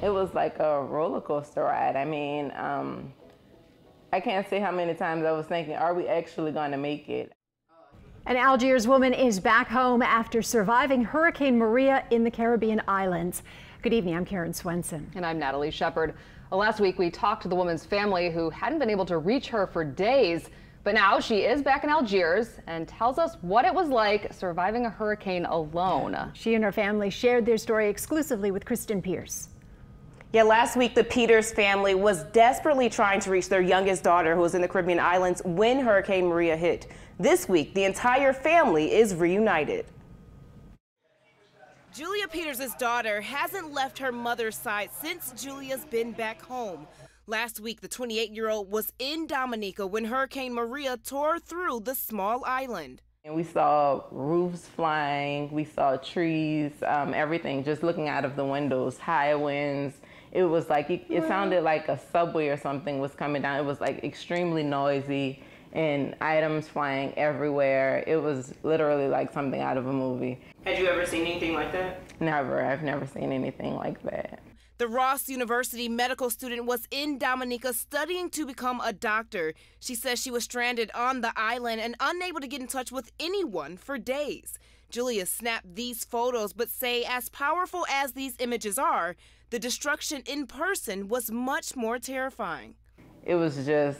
It was like a roller coaster ride. I mean, I can't say how many times I was thinking, are we actually going to make it? An Algiers woman is back home after surviving Hurricane Maria in the Caribbean islands. Good evening, I'm Karen Swenson. And I'm Natalie Shepard. Well, last week we talked to the woman's family who hadn't been able to reach her for days. But now she is back in Algiers and tells us what it was like surviving a hurricane alone. She and her family shared their story exclusively with Kristen Pierce. Yeah, last week the Peters family was desperately trying to reach their youngest daughter who was in the Caribbean islands when Hurricane Maria hit. This week, the entire family is reunited. Julia Peters' daughter hasn't left her mother's side since Julia's been back home. Last week, the 28-year-old was in Dominica when Hurricane Maria tore through the small island. And we saw roofs flying, we saw trees, everything just looking out of the windows, high winds. It was like, it sounded like a subway or something was coming down. It was like extremely noisy and items flying everywhere. It was literally like something out of a movie. Had you ever seen anything like that? Never. I've never seen anything like that. The Ross University medical student was in Dominica studying to become a doctor. She says she was stranded on the island and unable to get in touch with anyone for days. Julia snapped these photos, but say as powerful as these images are, the destruction in person was much more terrifying. It was just,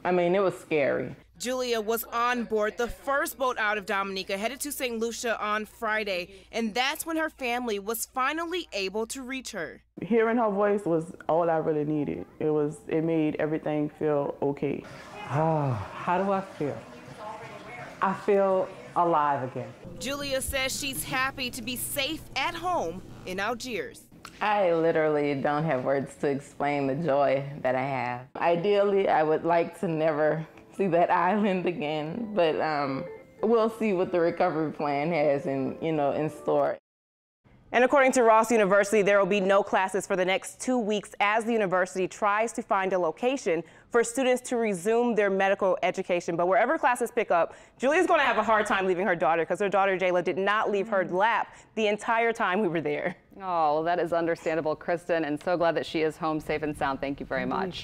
it was scary. Julia was on board the first boat out of Dominica, headed to St. Lucia on Friday, and that's when her family was finally able to reach her. Hearing her voice was all I really needed. It made everything feel okay. Oh, how do I feel? I feel alive again. Julia says she's happy to be safe at home in Algiers. I literally don't have words to explain the joy that I have. Ideally, I would like to never see that island again, but we'll see what the recovery plan has in store. And according to Ross University, there will be no classes for the next 2 weeks as the university tries to find a location for students to resume their medical education. But wherever classes pick up, Julia's going to have a hard time leaving her daughter because her daughter, Jayla, did not leave her lap the entire time we were there. Oh, well, that is understandable, Kristen, and so glad that she is home safe and sound. Thank you very much.